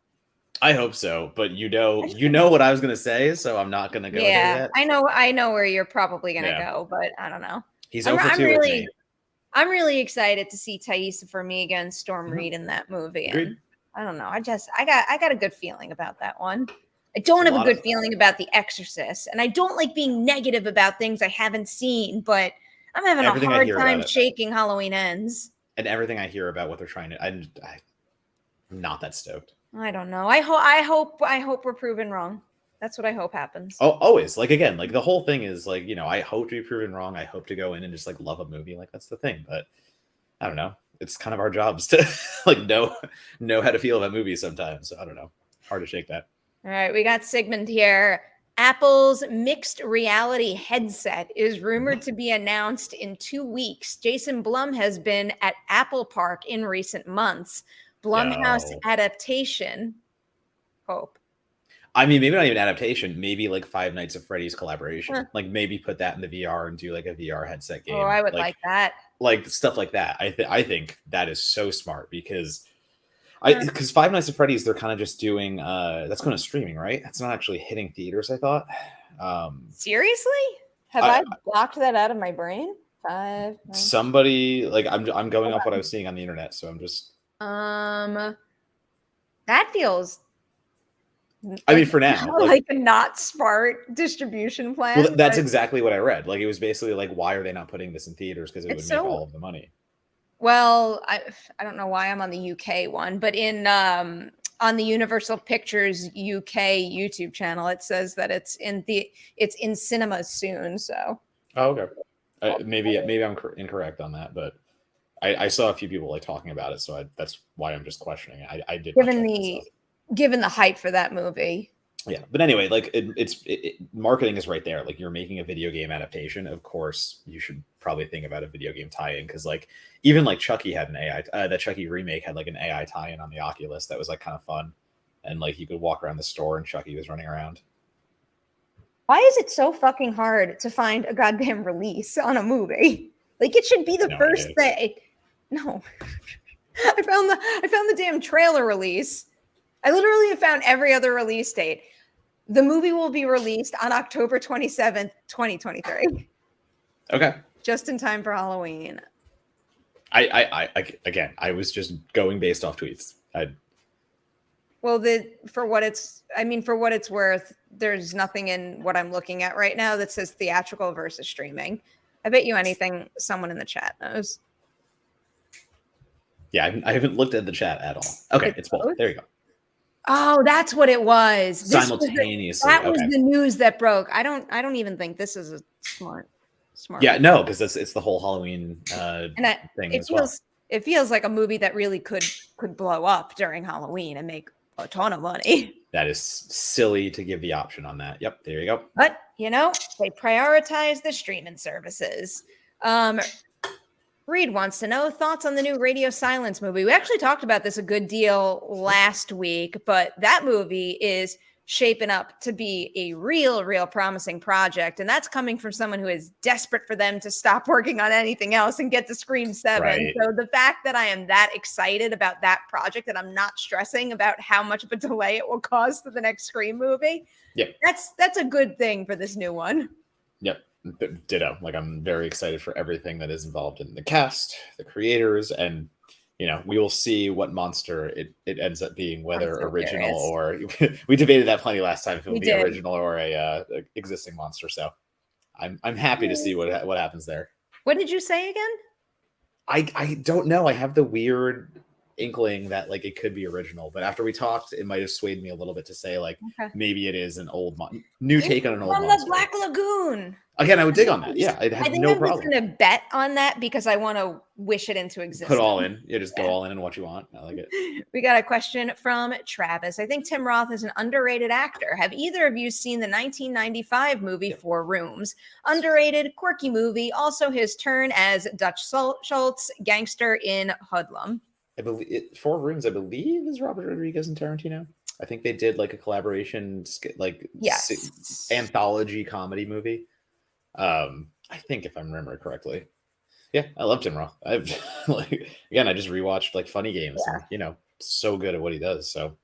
[SPEAKER 2] I hope so, but you know what I was gonna say, so I'm not gonna go there
[SPEAKER 1] Yeah,
[SPEAKER 2] yet.
[SPEAKER 1] I know where you're probably gonna
[SPEAKER 2] Yeah.
[SPEAKER 1] go, but I don't know.
[SPEAKER 2] He's
[SPEAKER 1] I'm
[SPEAKER 2] 0 for
[SPEAKER 1] I'm
[SPEAKER 2] 2 with me.
[SPEAKER 1] I'm really excited to see Thaisa Farmiga and Storm
[SPEAKER 2] Mhm.
[SPEAKER 1] Reed in that movie,
[SPEAKER 2] Agreed.
[SPEAKER 1] and I don't know. I got a good feeling about that one. I don't
[SPEAKER 2] There's a
[SPEAKER 1] have a
[SPEAKER 2] lot of
[SPEAKER 1] good feeling about The Exorcist, and I don't like being negative about things I haven't seen, but I'm having a
[SPEAKER 2] everything I
[SPEAKER 1] hard
[SPEAKER 2] hear
[SPEAKER 1] time
[SPEAKER 2] about it,
[SPEAKER 1] shaking Halloween Ends.
[SPEAKER 2] and everything I hear about what they're trying to I'm not that stoked.
[SPEAKER 1] I don't know. I hope we're proven wrong. That's what I hope happens.
[SPEAKER 2] Oh, always. Like, again, like, the whole thing is, like, I hope to be proven wrong. I hope to go in and just, like, love a movie. Like, that's the thing. But I don't know. It's kind of our jobs to, like, know how to feel about movies sometimes. So I don't know. Hard to shake that.
[SPEAKER 1] All right, we got Sigmund here. Apple's mixed reality headset is rumored to be announced in 2 weeks. Jason Blum has been at Apple Park in recent months. Blumhouse
[SPEAKER 2] Yo.
[SPEAKER 1] adaptation. Hope.
[SPEAKER 2] I mean, maybe not even adaptation. Maybe, like, Five Nights at Freddy's collaboration.
[SPEAKER 1] Huh.
[SPEAKER 2] Like, maybe put that in the VR and do, like, a VR headset game.
[SPEAKER 1] Oh, I would like that.
[SPEAKER 2] Like, stuff like that. I think that is so smart because
[SPEAKER 1] Huh.
[SPEAKER 2] because Five Nights at Freddy's, they're kind of just doing that's going to streaming, right? That's not actually hitting theaters, I thought.
[SPEAKER 1] Seriously? Have I blocked that out of my brain? 5 9.
[SPEAKER 2] Somebody, like, I'm going off what I was seeing on the internet, so I'm just
[SPEAKER 1] That feels
[SPEAKER 2] I mean, for now,
[SPEAKER 1] like a not smart distribution plan.
[SPEAKER 2] well, that's
[SPEAKER 1] but
[SPEAKER 2] exactly what I read. Like, it was basically like, why are they not putting this in theaters? Because it would
[SPEAKER 1] it's
[SPEAKER 2] make
[SPEAKER 1] so
[SPEAKER 2] all of the money.
[SPEAKER 1] well, I don't know why I'm on the UK one, but in on the Universal Pictures UK YouTube channel, it says that it's in cinemas soon. So
[SPEAKER 2] Oh, okay. Maybe I'm incorrect on that, but I saw a few people like talking about it, so that's why I'm just questioning it. I did
[SPEAKER 1] given the hype for that movie.
[SPEAKER 2] Yeah, but anyway, like, marketing is right there. Like, you're making a video game adaptation. Of course, you should probably think about a video game tie-in because, like, even like Chucky had an AI. The Chucky remake had like an AI tie-in on the Oculus that was like kind of fun, and like you could walk around the store and Chucky was running around.
[SPEAKER 1] Why is it so fucking hard to find a goddamn release on a movie? Like, it should be the first thing. No, I found the damn trailer release. I literally have found every other release date. The movie will be released on October 27th, 2023.
[SPEAKER 2] Okay.
[SPEAKER 1] Just in time for Halloween.
[SPEAKER 2] Again, I was just going based off tweets.
[SPEAKER 1] Well, for what it's worth, there's nothing in what I'm looking at right now that says theatrical versus streaming. I bet you anything someone in the chat knows.
[SPEAKER 2] Yeah, I haven't looked at the chat at all. Okay, it's both. There you go.
[SPEAKER 1] Oh, that's what it was.
[SPEAKER 2] Simultaneously.
[SPEAKER 1] That was the news that broke. I don't even think this is a smart.
[SPEAKER 2] Yeah, no, because it's the whole Halloween thing as well.
[SPEAKER 1] It feels like a movie that really could blow up during Halloween and make a ton of money.
[SPEAKER 2] That is silly to give the option on that. Yep, there you go.
[SPEAKER 1] But they prioritize the streaming services. Reed wants to know thoughts on the new Radio Silence movie. We actually talked about this a good deal last week, but that movie is shaping up to be a real promising project. And that's coming from someone who is desperate for them to stop working on anything else and get to Scream 7. Right. So the fact that I am that excited about that project and I'm not stressing about how much of a delay it will cause to the next Scream movie, that's a good thing for this new one.
[SPEAKER 2] Yep. Ditto. Like, I'm very excited for everything that is involved in the cast, the creators, and we will see what monster it ends up being, whether original or we debated that plenty last time if it will be original or a existing monster. So I'm happy to see what happens there.
[SPEAKER 1] What did you say again?
[SPEAKER 2] I don't know. I have the weird inkling that like it could be original, but after we talked, it might have swayed me a little bit to say like maybe it is an old new take on an old monster.
[SPEAKER 1] From the Black Lagoon.
[SPEAKER 2] Again, I would dig on that. Yeah, I think no problem.
[SPEAKER 1] I'm going to bet on that because I want to wish it into existence.
[SPEAKER 2] Put all in. Yeah, just go all in what you want. I like it.
[SPEAKER 1] We got a question from Travis. I think Tim Roth is an underrated actor. Have either of you seen the 1995 movie 4 Rooms? Underrated, quirky movie. Also his turn as Dutch Schultz, gangster in Hoodlum.
[SPEAKER 2] I believe 4 Rooms, I believe, is Robert Rodriguez and Tarantino. I think they did like a collaboration, like
[SPEAKER 1] Yes.
[SPEAKER 2] anthology comedy movie. I think if I remember correctly. Yeah, I love Tim Roth. I've like again, I just rewatched like Funny Games,
[SPEAKER 1] Yeah.
[SPEAKER 2] and so good at what he does. So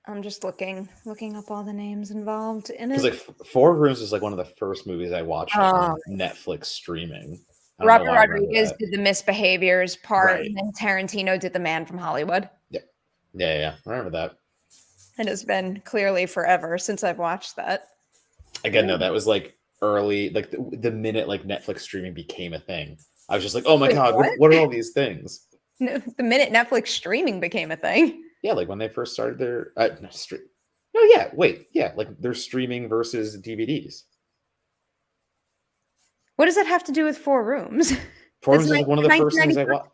[SPEAKER 1] I'm just looking up all the names involved in
[SPEAKER 2] because
[SPEAKER 1] it.
[SPEAKER 2] like Four Rooms was like one of the first movies I watched like
[SPEAKER 1] Um,
[SPEAKER 2] on Netflix streaming. I don't know
[SPEAKER 1] Robert
[SPEAKER 2] why I remember
[SPEAKER 1] Rodriguez
[SPEAKER 2] that.
[SPEAKER 1] did the Misbehaviors part,
[SPEAKER 2] Right.
[SPEAKER 1] and then Tarantino did The Man from Hollywood.
[SPEAKER 2] Yeah. Yeah. I remember that.
[SPEAKER 1] It has been clearly forever since I've watched that.
[SPEAKER 2] Again, no, that was like early, like the minute like Netflix streaming became a thing. I was just like, oh my
[SPEAKER 1] Wait,
[SPEAKER 2] God,
[SPEAKER 1] what?
[SPEAKER 2] what are all these things?
[SPEAKER 1] No, the minute Netflix streaming became a thing.
[SPEAKER 2] Yeah, like when they first started their no, yeah, wait, yeah, like they're streaming versus DVDs.
[SPEAKER 1] What does that have to do with Four Rooms?
[SPEAKER 2] Four
[SPEAKER 1] That's
[SPEAKER 2] Rooms was like one of the first things I
[SPEAKER 1] 1995.
[SPEAKER 2] watched.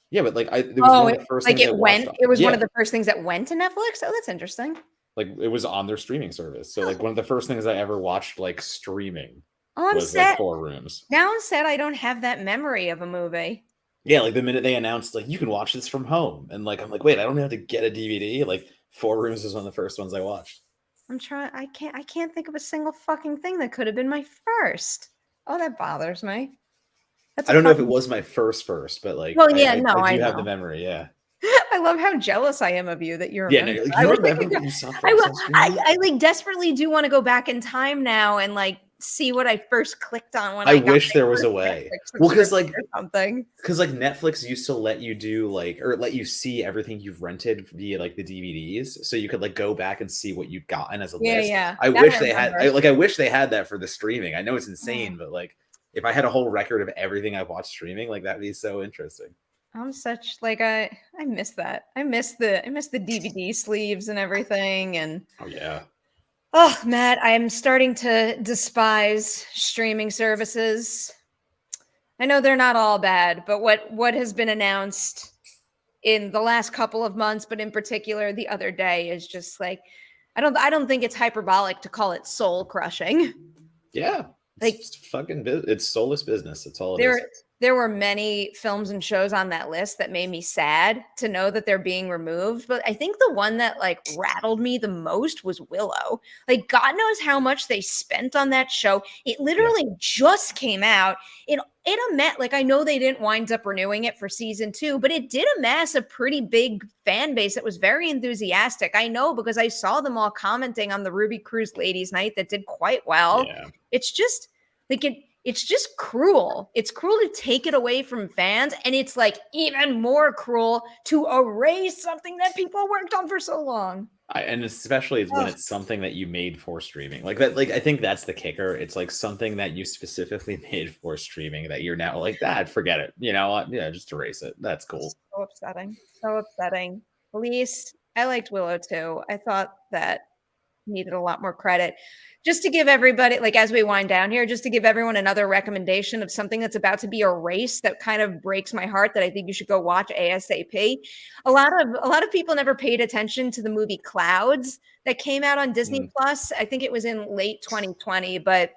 [SPEAKER 2] Yeah, but like it was
[SPEAKER 1] Oh,
[SPEAKER 2] one of the first
[SPEAKER 1] like
[SPEAKER 2] things I watched.
[SPEAKER 1] it was one of
[SPEAKER 2] Yeah,
[SPEAKER 1] the first things that went to Netflix. Oh, that's interesting.
[SPEAKER 2] like it was on their streaming service. So like one of the first things I ever watched like streaming
[SPEAKER 1] Oh, I'm
[SPEAKER 2] was like
[SPEAKER 1] sad.
[SPEAKER 2] Four Rooms.
[SPEAKER 1] Now I'm sad I don't have that memory of a movie.
[SPEAKER 2] Yeah, like the minute they announced like you can watch this from home, and like I'm like, wait, I don't have to get a DVD. Like Four Rooms was one of the first ones I watched.
[SPEAKER 1] I'm trying. I can't think of a single fucking thing that could have been my first. Oh, that bothers me. That's
[SPEAKER 2] I
[SPEAKER 1] a
[SPEAKER 2] don't know if it
[SPEAKER 1] fucking.
[SPEAKER 2] was my first, but like
[SPEAKER 1] Well, yeah, no,
[SPEAKER 2] I
[SPEAKER 1] I
[SPEAKER 2] do have the
[SPEAKER 1] know.
[SPEAKER 2] memory. Yeah,
[SPEAKER 1] I love how jealous I am of you that you
[SPEAKER 2] yeah. No,
[SPEAKER 1] remember.
[SPEAKER 2] like,
[SPEAKER 1] I
[SPEAKER 2] you
[SPEAKER 1] wish I
[SPEAKER 2] remember
[SPEAKER 1] could go.
[SPEAKER 2] what you saw first on streaming?
[SPEAKER 1] I like desperately do want to go back in time now and like see what I first clicked on when
[SPEAKER 2] I
[SPEAKER 1] I got
[SPEAKER 2] wish
[SPEAKER 1] my
[SPEAKER 2] there was a
[SPEAKER 1] first
[SPEAKER 2] way.
[SPEAKER 1] Netflix
[SPEAKER 2] Well, because
[SPEAKER 1] subscription or something.
[SPEAKER 2] Netflix used to let you do like or let you see everything you've rented via like the DVDs, so you could like go back and see what you'd gotten as a
[SPEAKER 1] Yeah,
[SPEAKER 2] list.
[SPEAKER 1] yeah.
[SPEAKER 2] I
[SPEAKER 1] That I
[SPEAKER 2] wish they had.
[SPEAKER 1] remember.
[SPEAKER 2] I wish they had that for the streaming. I know it's
[SPEAKER 1] Oh,
[SPEAKER 2] insane, but like if I had a whole record of everything I've watched streaming, like that'd be so interesting.
[SPEAKER 1] I'm such like I miss that. I miss the DVD sleeves and everything. And
[SPEAKER 2] Oh yeah.
[SPEAKER 1] oh, Matt, I'm starting to despise streaming services. I know they're not all bad, but what has been announced in the last couple of months, but in particular the other day, is just like I don't think it's hyperbolic to call it soul crushing.
[SPEAKER 2] Yeah.
[SPEAKER 1] Like
[SPEAKER 2] It's fucking it's soulless business. That's all it is.
[SPEAKER 1] there were many films and shows on that list that made me sad to know that they're being removed, but I think the one that like rattled me the most was Willow. Like God knows how much they spent on that show. It
[SPEAKER 2] Yeah.
[SPEAKER 1] literally just came out. It amassed, like I know they didn't wind up renewing it for season 2, but it did amass a pretty big fan base that was very enthusiastic. I know because I saw them all commenting on the Ruby Cruise Ladies Night that did quite well.
[SPEAKER 2] Yeah.
[SPEAKER 1] It's just like it's just cruel. It's cruel to take it away from fans, and it's like even more cruel to erase something that people worked on for so long.
[SPEAKER 2] And especially when
[SPEAKER 1] Ugh.
[SPEAKER 2] it's something that you made for streaming like that. Like I think that's the kicker. It's like something that you specifically made for streaming that you're now like that. Forget it. You know what? Yeah, just erase it. That's cool.
[SPEAKER 1] So upsetting. So upsetting. At least I liked Willow too. I thought that needed a lot more credit. Just to give everybody, like as we wind down here, just to give everyone another recommendation of something that's about to be erased that kind of breaks my heart that I think you should go watch ASAP. A lot of people never paid attention to the movie Clouds that came out on Disney
[SPEAKER 2] Mm.
[SPEAKER 1] Plus. I think it was in late 2020, but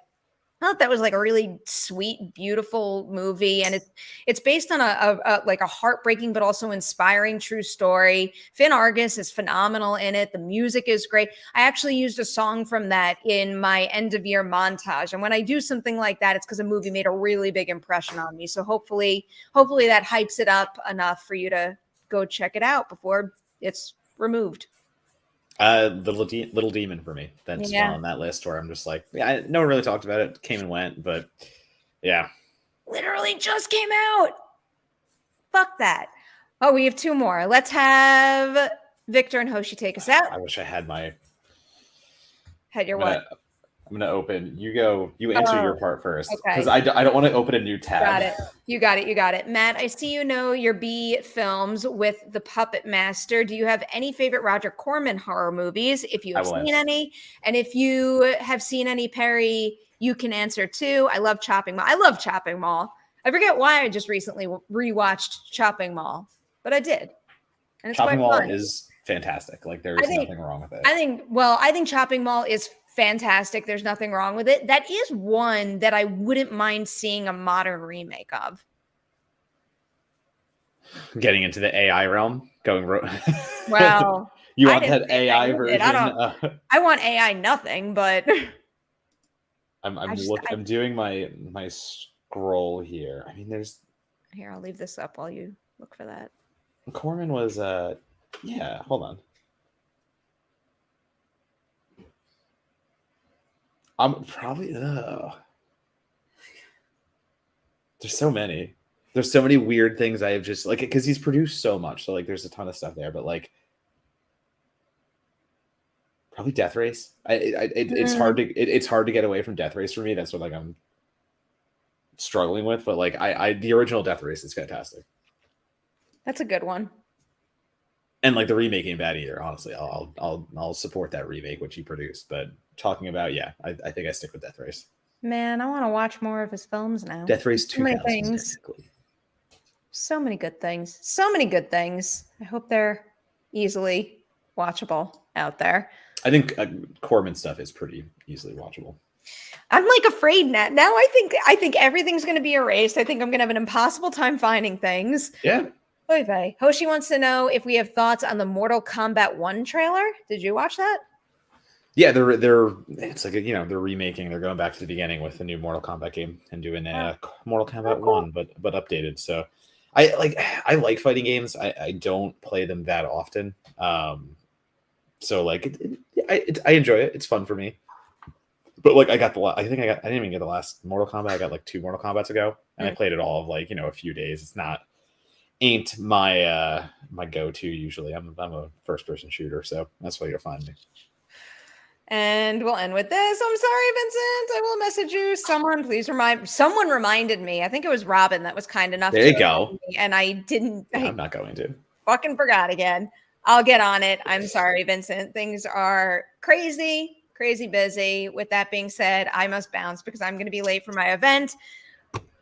[SPEAKER 1] I thought that was like a really sweet, beautiful movie, and it's based on a like a heartbreaking but also inspiring true story. Finn Argus is phenomenal in it. The music is great. I actually used a song from that in my end of year montage, and when I do something like that, it's because a movie made a really big impression on me. So hopefully that hypes it up enough for you to go check it out before it's removed.
[SPEAKER 2] The little demon for me. That's
[SPEAKER 1] Yeah,
[SPEAKER 2] on that list where I'm just like, yeah, no one really talked about it. Came and went, but yeah.
[SPEAKER 1] literally just came out. Fuck that. Oh, we have 2 more. Let's have Victor and Hoshi take us out.
[SPEAKER 2] I wish I had my.
[SPEAKER 1] Had your
[SPEAKER 2] I'm gonna,
[SPEAKER 1] what?
[SPEAKER 2] I'm gonna open. You go. You answer
[SPEAKER 1] Oh,
[SPEAKER 2] your part first because
[SPEAKER 1] okay.
[SPEAKER 2] I don't want to open a new tab.
[SPEAKER 1] Got it. You got it. You got it. Matt, I see you know your B films with The Puppet Master. Do you have any favorite Roger Corman horror movies? If you
[SPEAKER 2] I
[SPEAKER 1] have
[SPEAKER 2] will
[SPEAKER 1] seen
[SPEAKER 2] answer.
[SPEAKER 1] any, and if you have seen any, Perry, you can answer too. I love Chopping Mall. I love Chopping Mall. I forget why I just recently rewatched Chopping Mall, but I did. And it's
[SPEAKER 2] Chopping
[SPEAKER 1] quite
[SPEAKER 2] Mall
[SPEAKER 1] fun.
[SPEAKER 2] is fantastic. Like there
[SPEAKER 1] I
[SPEAKER 2] is
[SPEAKER 1] think
[SPEAKER 2] nothing wrong with it.
[SPEAKER 1] I think Chopping Mall is fantastic. There's nothing wrong with it. That is one that I wouldn't mind seeing a modern remake of.
[SPEAKER 2] Getting into the AI realm. going.
[SPEAKER 1] Well,
[SPEAKER 2] You
[SPEAKER 1] I
[SPEAKER 2] want
[SPEAKER 1] didn't
[SPEAKER 2] that
[SPEAKER 1] say that.
[SPEAKER 2] AI
[SPEAKER 1] You did.
[SPEAKER 2] version?
[SPEAKER 1] I want AI nothing, but
[SPEAKER 2] I'm doing my scroll here. I mean, there's
[SPEAKER 1] here. I'll leave this up while you look for that.
[SPEAKER 2] Corman was yeah. Hold on. I'm probably there's so many. There's so many weird things I have just like because he's produced so much. So like there's a ton of stuff there, but like probably Death Race. It's hard to it's hard to get away from Death Race for me. That's what like I'm struggling with. But like I the original Death Race is fantastic.
[SPEAKER 1] That's a good one.
[SPEAKER 2] And like the remake ain't bad either. Honestly, I'll support that remake which he produced. But talking about I think I stick with Death Race.
[SPEAKER 1] Man, I want to watch more of his films now.
[SPEAKER 2] Death Race 2000.
[SPEAKER 1] So many good things. So many good things. I hope they're easily watchable out there.
[SPEAKER 2] I think Corman stuff is pretty easily watchable.
[SPEAKER 1] I'm like afraid now. Now I think everything's going to be erased. I think I'm going to have an impossible time finding things.
[SPEAKER 2] Yeah.
[SPEAKER 1] Oy vey. Hoshi wants to know if we have thoughts on the Mortal Kombat 1 trailer. Did you watch that?
[SPEAKER 2] Yeah, they're it's like they're remaking. They're going back to the beginning with the new Mortal Kombat game and doing a Mortal Kombat 1, but updated. So I like fighting games. I don't play them that often. So like I enjoy it. It's fun for me. But like I didn't even get the last Mortal Kombat. I got like 2 Mortal Kombats ago, and I played it all of like a few days. It's ain't my my go-to usually. I'm a first-person shooter, so that's why you'll find me.
[SPEAKER 1] And we'll end with this. I'm sorry, Vincent. I will message you. Someone reminded me. I think it was Robin that was kind enough
[SPEAKER 2] there
[SPEAKER 1] to
[SPEAKER 2] you go.
[SPEAKER 1] me, and I didn't.
[SPEAKER 2] I'm not going to.
[SPEAKER 1] Fucking forgot again. I'll get on it. I'm sorry, Vincent. Things are crazy busy. With that being said, I must bounce because I'm going to be late for my event.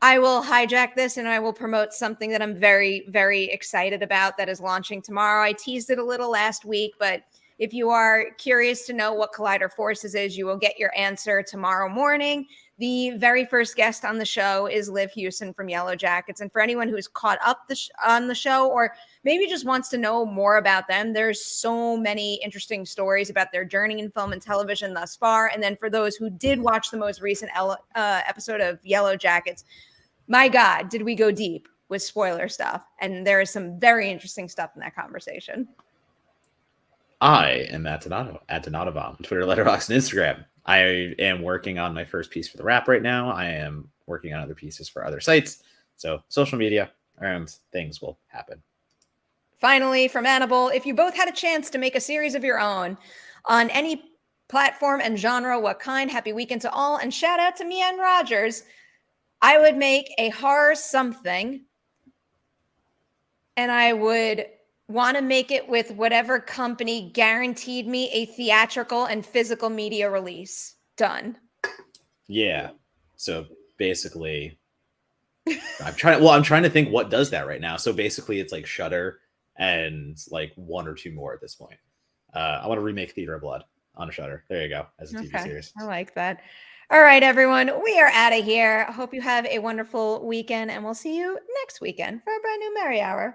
[SPEAKER 1] I will hijack this and I will promote something that I'm very, very excited about that is launching tomorrow. I teased it a little last week, but if you are curious to know what Collider Forces is, you will get your answer tomorrow morning. The very first guest on the show is Liv Hewson from Yellow Jackets. And for anyone who's caught up on the show or maybe just wants to know more about them, there's so many interesting stories about their journey in film and television thus far. And then for those who did watch the most recent episode of Yellow Jackets, my God, did we go deep with spoiler stuff. And there is some very interesting stuff in that conversation.
[SPEAKER 2] I am at Donato on Twitter, Letterboxd, and Instagram. I am working on my first piece for the Wrap right now. I am working on other pieces for other sites. So social media and things will happen.
[SPEAKER 1] Finally, from Annabelle, if you both had a chance to make a series of your own on any platform and genre, what kind? Happy weekend to all. And shout out to Mian Rogers. I would make a horror something. And I would want to make it with whatever company guaranteed me a theatrical and physical media release. Done.
[SPEAKER 2] Yeah. So basically, I'm trying to think what does that right now. So basically, it's like Shudder and like 1 or 2 more at this point. I want to remake Theater of Blood on a Shudder. There you go, as a TV series.
[SPEAKER 1] I like that. All right, everyone, we are out of here. I hope you have a wonderful weekend, and we'll see you next weekend for a brand new Merri Hour.